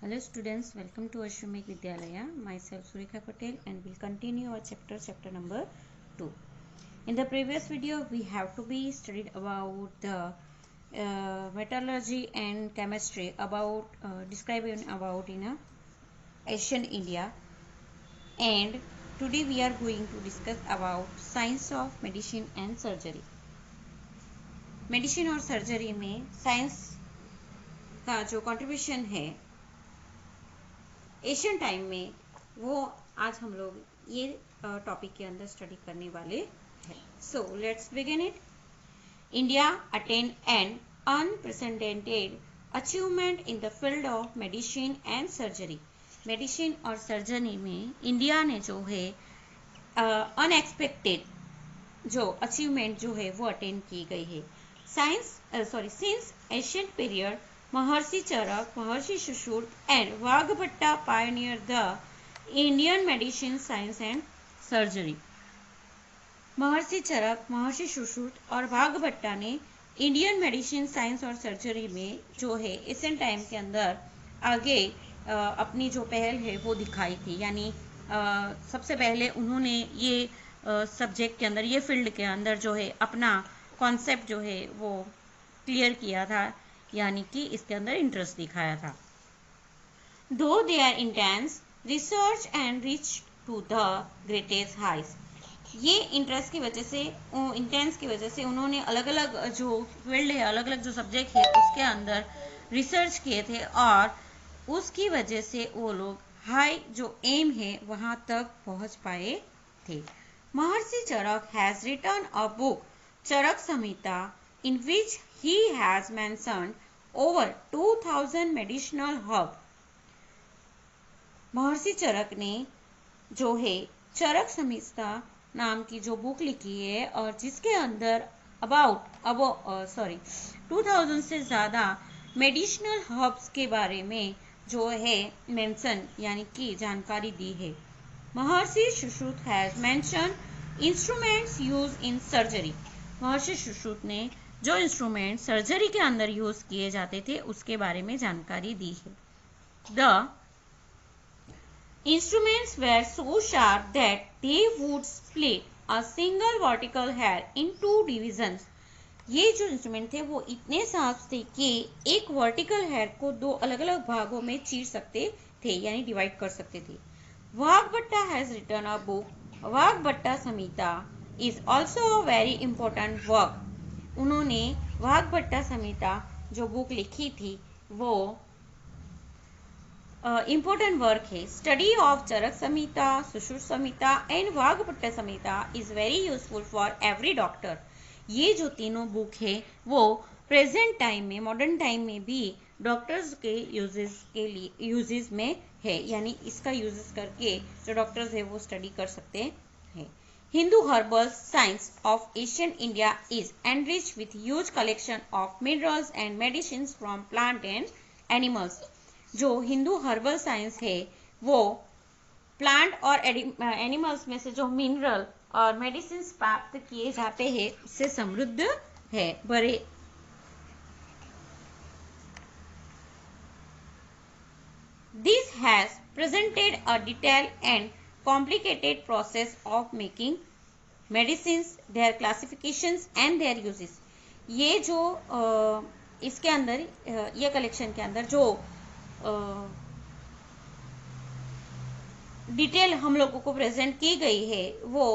Hello students, welcome to Ashramik Vidyalaya. Myself Surika Patel and we'll continue our chapter number 2. In the previous video, we have to be studied about the metallurgy and chemistry, about describing about in Asian India, and today we are going to discuss about science of medicine and surgery. Medicine और surgery में science का जो contribution है Asian time में, वो आज हम लोग ये टॉपिक के अंदर स्टडी करने वाले हैं. So let's begin it. India attend an unprecedented achievement in the field of medicine and surgery. Medicine और सर्जरी में इंडिया ने जो है अनएक्सपेक्टेड जो अचीवमेंट जो है वो अटेंड की गई है. Since Asian period Maharshi Charak, Maharshi Sushruta and Vagbhatta pioneered the Indian medicine, science and surgery. महर्षि चरक, महर्षि सुश्रुत और भागभट्टा ने इंडियन मेडिसिन, साइंस और सर्जरी में जो है एशियन टाइम के अंदर आगे अपनी जो पहल है वो दिखाई थी. यानी सबसे पहले उन्होंने ये सब्जेक्ट के अंदर, ये फील्ड के अंदर जो है अपना कॉन्सेप्ट जो है वो क्लियर किया था, यानी कि इसके अंदर इंटरेस्ट दिखाया था. Though they are intense research and reach to the greatest heights. ये इंटरेस्ट की वजह से, इंटेंस की वजह से उन्होंने अलग अलग जो फील्ड है, अलग अलग जो सब्जेक्ट है उसके अंदर रिसर्च किए थे और उसकी वजह से वो लोग हाई जो एम है वहां तक पहुंच पाए थे. Maharshi Charak has written a book Charak Samhita in which he has mentioned over 2000 medicinal herbs. महर्षि चरक ने जो है चरक संहिता नाम की जो बुक लिखी है और जिसके अंदर 2000 से ज़्यादा मेडिसिनल हर्ब्स के बारे में जो है मेंशन यानी कि जानकारी दी है. Maharshi Sushrut has mention instruments use in surgery. Maharshi Sushrut ने जो इंस्ट्रूमेंट सर्जरी के अंदर यूज किए जाते थे उसके बारे में जानकारी दी है. The instruments were so sharp that they would split a single vertical hair in 2 divisions. ये जो इंस्ट्रूमेंट थे वो इतने शार्प थे कि एक वर्टिकल हेयर को 2 अलग अलग भागों में चीर सकते थे, यानी डिवाइड कर सकते थे. Vagbhata has written a book Vagbhata Samhita is also a very important work. उन्होंने वाघभट्टा संहिता जो बुक लिखी थी वो इम्पोर्टेंट वर्क है. Study of Charaka Samhita, Sushruta Samhita and Vagbhata Samhita is very useful for every doctor. ये जो तीनों बुक है वो प्रेजेंट टाइम में, मॉडर्न टाइम में भी डॉक्टर्स के यूजेस में है, यानी इसका यूजेस करके जो डॉक्टर्स है वो स्टडी कर सकते हैं. Hindu herbal science of ancient India is enriched with huge collection of minerals and medicines from plant and animals. जो हिंदू हर्बल साइंस है वो प्लांट और एनिमल्स में से जो मिनरल और मेडिसिन प्राप्त किए जाते हैं उससे समृद्ध है. बड़े This has presented a detailed and complicated process of making medicines, their classifications and their uses. ये जो इसके अंदर ये कलेक्शन के अंदर जो डिटेल हम लोगों को प्रेजेंट की गई है वो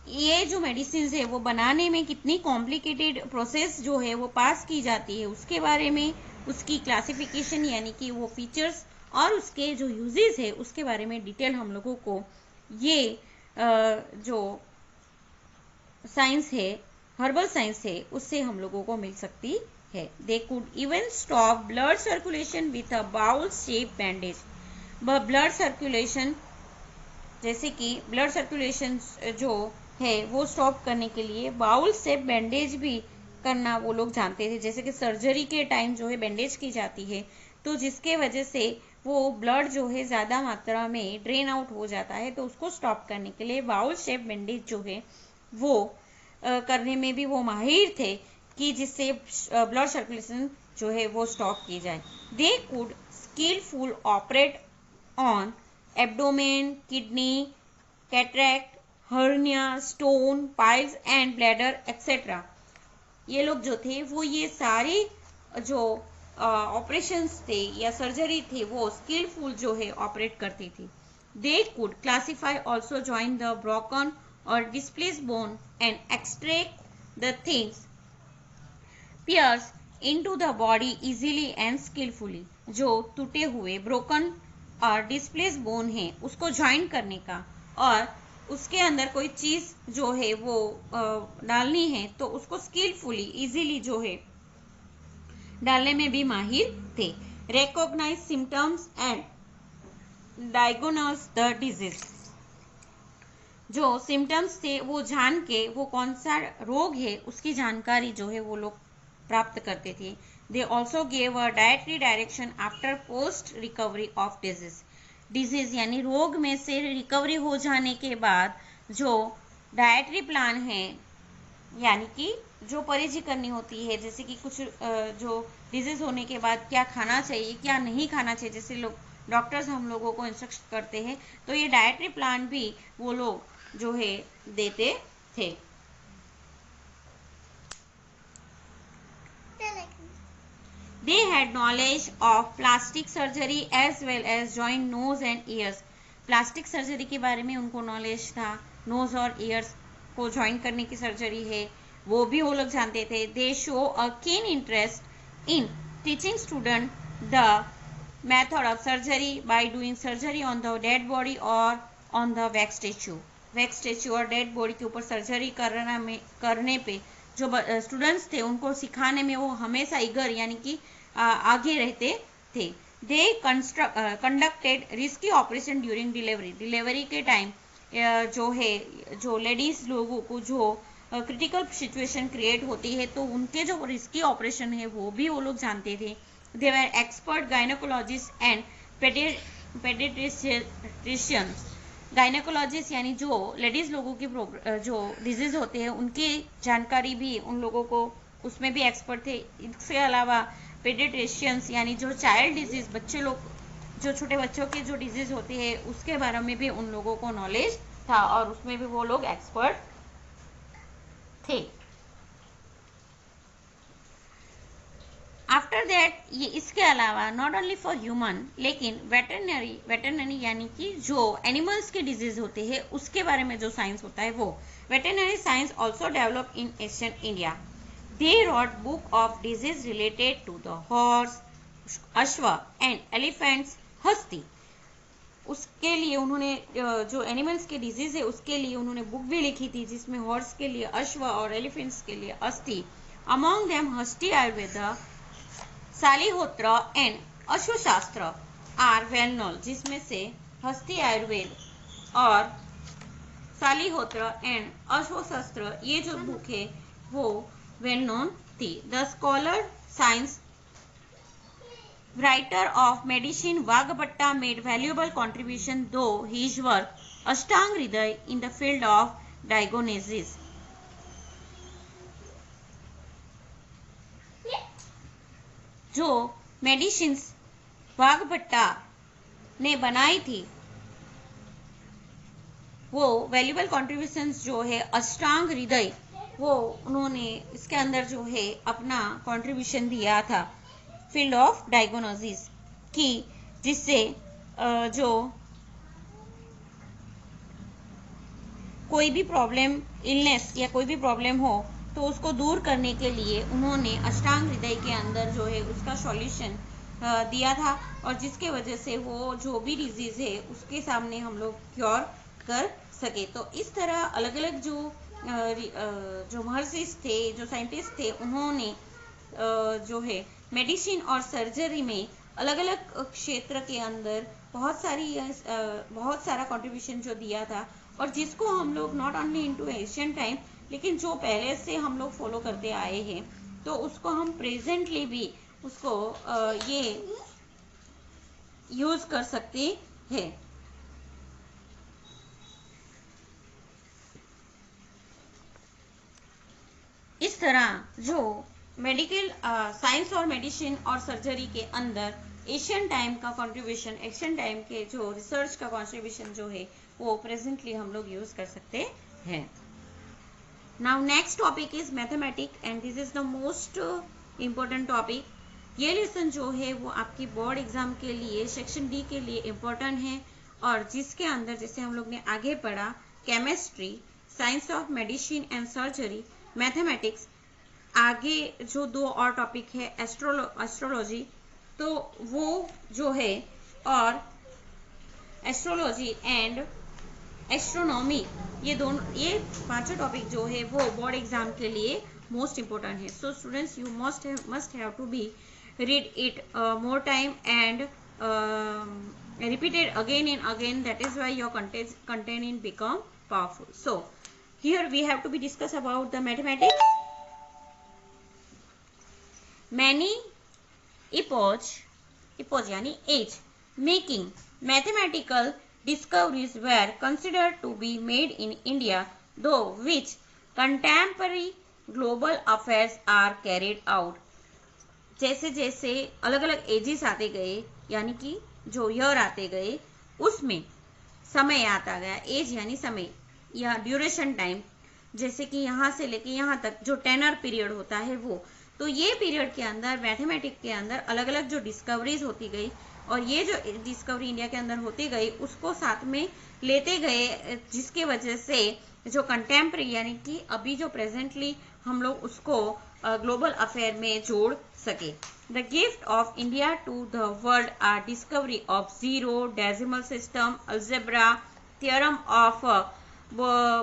ये जो मेडिसिन है वो बनाने में कितनी कॉम्प्लिकेटेड प्रोसेस जो है वो पास की जाती है उसके बारे में, उसकी क्लासिफिकेशन यानी कि वो फीचर्स और उसके जो यूजेस है उसके बारे में डिटेल हम लोगों को ये जो साइंस है, हर्बल साइंस है, उससे हम लोगों को मिल सकती है. They could even stop blood circulation with a bowl shape bandage. Blood circulation, जैसे कि ब्लड सर्कुलेशन जो है वो स्टॉप करने के लिए बाउल शेप बैंडेज भी करना वो लोग जानते थे. जैसे कि सर्जरी के टाइम जो है बैंडेज की जाती है तो जिसके वजह से वो ब्लड जो है ज़्यादा मात्रा में ड्रेन आउट हो जाता है, तो उसको स्टॉप करने के लिए बाउल शेप बैंडेज जो है वो करने में भी वो माहिर थे कि जिससे ब्लड सर्कुलेशन जो है वो स्टॉप की जाए. They could skillful operate on abdomen, kidney, cataract, hernia, stone, piles and bladder etc. ये लोग जो थे वो ये सारे जो ऑपरेशंस थे या सर्जरी थे वो स्किलफुल जो है ऑपरेट करती थी. They could classify also join the broken और displace bone and extract the things pierce into the body easily and skilfully. जो टूटे हुए ब्रोकन और डिस्प्लेस बोन है उसको ज्वाइन करने का और उसके अंदर कोई चीज जो है वो डालनी है तो उसको स्किलफुली इजीली जो है डालने में भी माहिर थे. Recognise symptoms and diagnose the disease. जो सिम्टम्स थे वो जान के वो कौन सा रोग है उसकी जानकारी जो है वो लोग प्राप्त करते थे. They also gave a dietary direction after post recovery of disease यानी रोग में से रिकवरी हो जाने के बाद जो डायटरी प्लान है यानी कि जो परहेजी करनी होती है, जैसे कि कुछ जो डिजीज होने के बाद क्या खाना चाहिए क्या नहीं खाना चाहिए, जैसे लोग डॉक्टर्स हम लोगों को इंस्ट्रक्ट करते हैं तो ये डायटरी प्लान भी वो लोग जो है देते थे. They had knowledge of plastic surgery as well as joint nose and ears. Plastic surgery के बारे में उनको नॉलेज था. नोज और ईयर्स को ज्वाइन करने की सर्जरी है वो भी वो लोग जानते थे. दे show a keen interest in teaching student the method of surgery by doing surgery on the dead body और on the wax statue. Wax statue और डेड बॉडी के ऊपर सर्जरी करने पे जो स्टूडेंट्स थे उनको सिखाने में वो हमेशा ईगर यानी कि आगे रहते थे. They conducted risky operation during delivery. Delivery के टाइम जो है जो लेडीज लोगों को जो क्रिटिकल सिचुएशन क्रिएट होती है तो उनके जो रिस्की ऑपरेशन है वो भी वो लोग जानते थे. दे वर एक्सपर्ट गायनेकोलॉजिस्ट एंड पेडियाट्रिशियंस. गायनेकोलॉजिस्ट यानी जो लेडीज लोगों की जो डिजीज होते हैं उनकी जानकारी भी उन लोगों को उसमें भी एक्सपर्ट थे. इसके अलावा पेडियाट्रिशियंस यानी जो चाइल्ड डिजीज बच्चे लोग जो छोटे बच्चों के जो डिजीज होती है उसके बारे में भी उन लोगों को नॉलेज था और उसमें भी वो लोग एक्सपर्ट थे. आफ्टर दैट ये इसके अलावा नॉट ओनली फॉर ह्यूमन लेकिन वेटरनरी यानी कि जो एनिमल्स के डिजीज होते हैं उसके बारे में जो साइंस होता है वो veterinary science also develop in Asian India. They wrote book of disease related to the horse, अश्व एंड एलिफेंट्स, हस्ती. उसके लिए उन्होंने जो एनिमल्स के डिजीज है उसके लिए उन्होंने बुक भी लिखी थी जिसमें हॉर्स के लिए अश्व और एलिफेंट्स के लिए अस्थि. Among them Hasti Ayurveda, Shalihotra and Ashvashastra are well known. जिसमें से हस्ती आयुर्वेद और सालिहोत्र एंड अश्वशास्त्र ये जो बुक है वो वेल नोन थी. The scholar science writer of medicine Vagbhatta made valuable contribution though his work Ashtang Hriday in the field of diagnosis. जो मेडिसिन वाघभट्टा ने बनाई थी वो वैल्यूबल कॉन्ट्रीब्यूशंस जो है अष्टांग हृदय वो उन्होंने इसके अंदर जो है अपना कंट्रीब्यूशन दिया था फील्ड ऑफ डायग्नोसिस की, जिससे जो कोई भी प्रॉब्लम इलनेस या कोई भी प्रॉब्लम हो तो उसको दूर करने के लिए उन्होंने अष्टांग हृदय के अंदर जो है उसका सॉल्यूशन दिया था और जिसके वजह से वो जो भी डिजीज है उसके सामने हम लोग क्योर कर सके. तो इस तरह अलग अलग जो महर्षिस थे जो साइंटिस्ट थे उन्होंने जो है मेडिसिन और सर्जरी में अलग अलग क्षेत्र के अंदर बहुत सारा कंट्रीब्यूशन जो दिया था और जिसको हम लोग not only into Asian time लेकिन जो पहले से हम लोग फॉलो करते आए हैं तो उसको हम प्रेजेंटली भी उसको ये यूज कर सकते हैं. इस तरह जो मेडिकल साइंस और मेडिसिन और सर्जरी के अंदर एशियन टाइम का कंट्रीब्यूशन, एशियन टाइम के जो रिसर्च का कंट्रीब्यूशन जो है वो प्रेजेंटली हम लोग यूज कर सकते हैं। Now next topic is mathematics and this is the most important topic. ये लेसन जो है वो आपकी बोर्ड एग्जाम के लिए सेक्शन डी के लिए इम्पोर्टेंट है, और जिसके अंदर जैसे हम लोग ने आगे पढ़ा chemistry, science of medicine and surgery, mathematics, आगे जो दो और टॉपिक है एस्ट्रोलॉजी, तो वो जो है, और एस्ट्रोलॉजी एंड एस्ट्रोनॉमी, ये पांचों टॉपिक जो है वो बोर्ड एग्जाम के लिए मोस्ट इम्पोर्टेंट है। So students you must have to be read it more time and repeat it again and again. That is why your content become powerful. So here we have to be discuss about the mathematics. Many epoch yani age making mathematical discoveries were considered to be made in India, though which contemporary global affairs are carried out. जैसे जैसे अलग अलग edges आते गए, यानी कि जो year आते गए, उसमें समय आता गया। एज यानी समय या ड्यूरेशन टाइम, जैसे कि यहाँ से लेके यहाँ तक जो टेनर पीरियड होता है वो, तो ये पीरियड के अंदर मैथमेटिक्स के अंदर अलग अलग जो डिस्कवरीज होती गई, और ये जो डिस्कवरी इंडिया के अंदर होती गई उसको साथ में लेते गए, जिसके वजह से जो कंटेम्प्रेरी यानी कि अभी जो प्रेजेंटली हम लोग उसको ग्लोबल अफेयर में जोड़ सके। The gift of India to the world are discovery of zero, decimal system, algebra, theorem of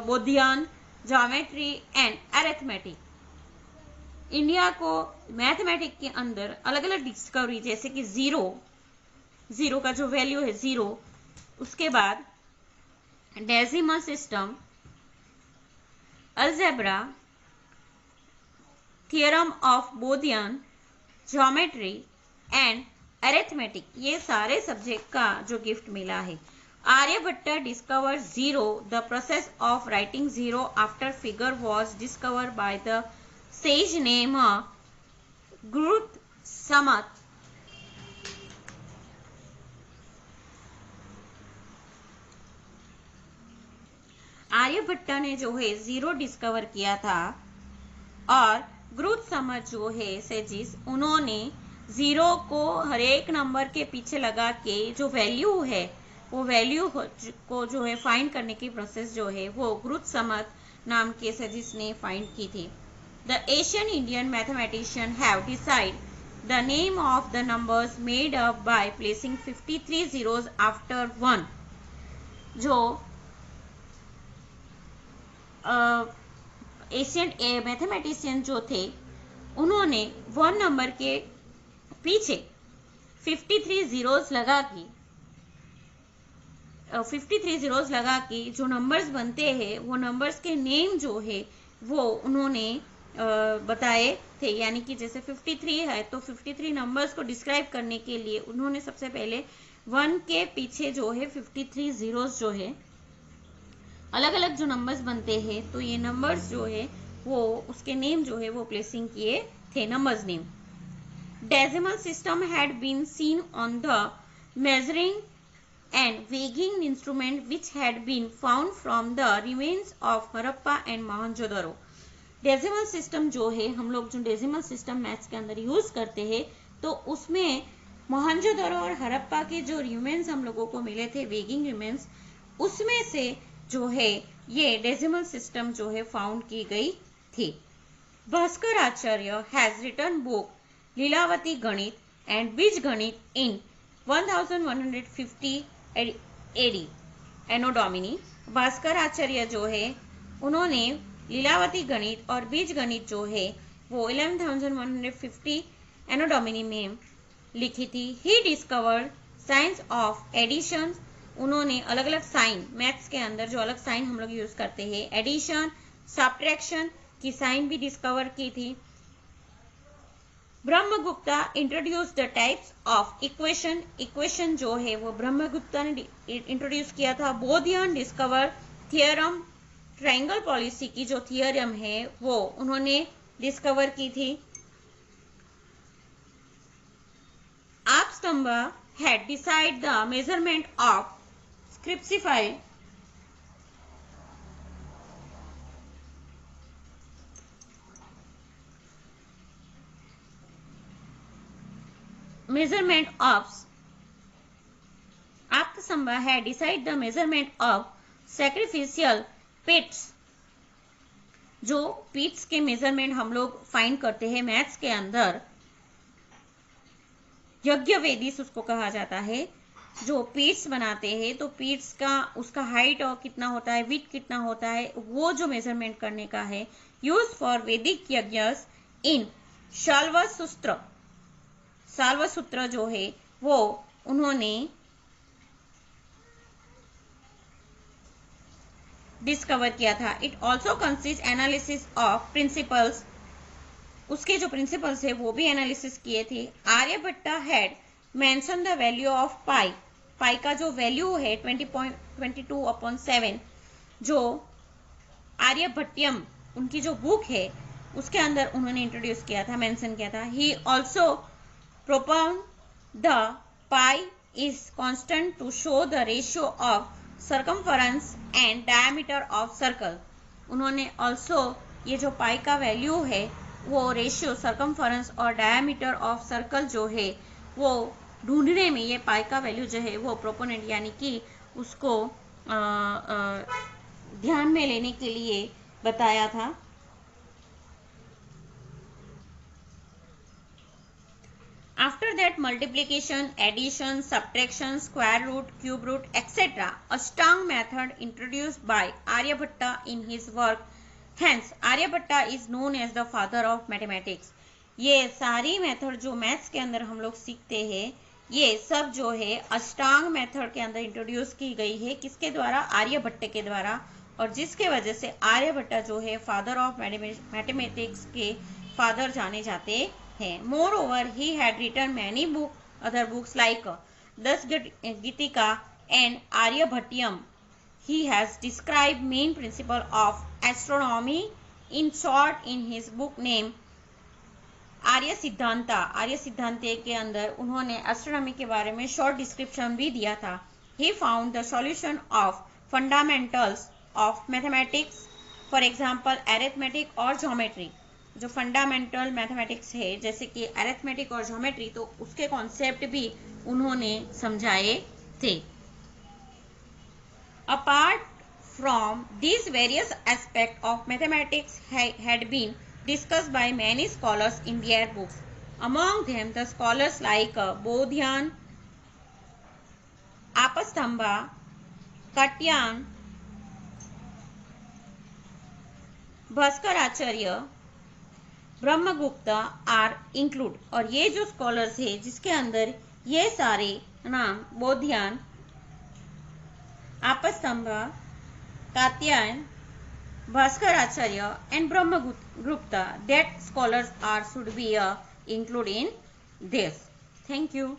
Baudhayana, geometry and arithmetic. India को मैथमेटिक्स के अंदर अलग अलग डिस्कवरी, जैसे कि जीरो का जो वैल्यू है जीरो, उसके बाद decimal system, algebra, theorem of Baudhayana, geometry and arithmetic, ये सारे सब्जेक्ट का जो गिफ्ट मिला है। Aryabhata discover zero, the process of writing zero after figure was discover by the sage name Gritsamada. Aryabhata ने जो है जीरो डिस्कवर किया था, और गुरुत्समत जो है सेजिस, उन्होंने जीरो को हर एक नंबर के पीछे लगा के जो वैल्यू है वो वैल्यू को जो है फाइंड करने की प्रोसेस जो है वो गुरुत्समत नाम के सेजिस ने फाइंड की थी। The Asian Indian mathematician have decide the name of the numbers made up by placing 53 zeros after 1। जो एशियन मैथमेटिशियन जो थे, उन्होंने 1 नंबर के पीछे 53 zeros लगा के जो नंबर्स बनते हैं वो नंबर्स के नेम जो है वो उन्होंने बताए थे। यानी कि जैसे 53 है तो 53 नंबर्स को डिस्क्राइब करने के लिए उन्होंने सबसे पहले 1 के पीछे जो है 53 zeros जो है अलग अलग जो नंबर्स बनते हैं, तो ये नंबर्स जो है वो उसके नेम जो है वो प्लेसिंग किए थे, numbers name. Decimal system had been seen on the measuring and weighing instrument which had been found from the remains of Harappa and Mohenjodaro. Decimal system जो है, हम लोग जो डेसिमल सिस्टम मैथ्स के अंदर यूज करते हैं, तो उसमें मोहनजोदड़ो और हरप्पा के जो रिमेन्स हम लोगों को मिले थे, वेगिंग रिमेन्स, उसमें से जो है ये डेसिमल सिस्टम जो है फाउंड की गई थी। भास्कर आचार्य हैज रिटन बुक लीलावती गणित एंड बीज गणित इन 1150 एडी एनो डोमिनी। भास्कर आचार्य जो है उन्होंने लीलावती गणित और बीज गणित जो है वो 1150 एनो डोमिनी में लिखी थी। He discovered science of addition, उन्होंने अलग अलग साइन, मैथ्स के अंदर जो अलग साइन हम लोग यूज करते हैं, एडिशन, सब्ट्रैक्शन की साइन भी डिस्कवर की थी। Brahmagupta introduce the types of equation जो है वो ब्रह्मगुप्ता ने इंट्रोड्यूस किया था। बोधियन डिस्कवर थियरम, ट्रायंगल पॉलिसी की जो थियरम है वो उन्होंने डिस्कवर की थी। Apstamba had decided the measurement of scriptify measurement of Apstamba had decided the measurement of sacrificial pits. जो पीट्स के मेजरमेंट हम लोग फाइंड करते हैं मैथ्स के अंदर, यज्ञ वेदिस उसको कहा जाता है। जो पीट्स बनाते हैं तो पीट्स का उसका हाइट और कितना होता है, विड्थ कितना होता है, वो जो मेजरमेंट करने का है, यूज फॉर वैदिक यज्ञस इन शाल्वसूत्र। शाल्वसूत्र जो है वो उन्होंने डिस्कवर किया था। It also consist analysis of principles, उसके जो प्रिंसिपल्स है वो भी एनालिसिस किए थे। Aryabhata had mention the value of pi, pi का जो वैल्यू है 20.22/7, जो आर्यभट्टियम उनकी जो बुक है उसके अंदर उन्होंने इंट्रोड्यूस किया था, मेंशन किया था। He also propound the pi is constant to show the ratio of circumference and diameter of circle. उन्होंने ऑल्सो ये जो पाई का वैल्यू है वो रेशियो सर्कमफरेंस और डायमीटर ऑफ सर्कल जो है वो ढूंढने में, ये पाई का वैल्यू जो है वो प्रोपोनेंट यानी कि उसको ध्यान में लेने के लिए बताया था। After that, multiplication, addition, subtraction, square root, cube root, etc. Ashtanga method introduced by Aryabhatta in his work. Hence, Aryabhatta is known as the father of mathematics. ये सारी मेथड जो मैथ्स के अंदर हम लोग सीखते हैं, ये सब जो है अष्टांग मेथड के अंदर इंट्रोड्यूस की गई है। किसके द्वारा? आर्यभट्ट के द्वारा। और जिसके वजह से आर्यभट्ट जो है फादर ऑफ मैथमेटिक्स के फादर जाने जाते हैं। Moreover, he had written many other books like Das Gitika and Aryabhatyam. He has described main principle of astronomy in short in his book named आर्य सिद्धांता। आर्य सिद्धांते के अंदर उन्होंने एस्ट्रोनॉमी के बारे में शॉर्ट डिस्क्रिप्शन भी दिया था। He found the solution of fundamentals of mathematics, for example arithmetic और geometry। जो फंडामेंटल मैथमेटिक्स है जैसे कि अरिथमेटिक और ज्योमेट्री, तो उसके कॉन्सेप्ट भी उन्होंने समझाए थे। Apart from these various aspects of mathematics had been discussed by many scholars in their books. Among them the scholars like Bodhyan, Apastamba, Katyan, Bhaskaracharya, Brahmagupta are include. और ये जो स्कॉलर्स है जिसके अंदर ये सारे नाम Baudhayana, Apastamba, Katyayana, Bhaskaracharya and Brahmagupta, that scholars are should be included in this. Thank you.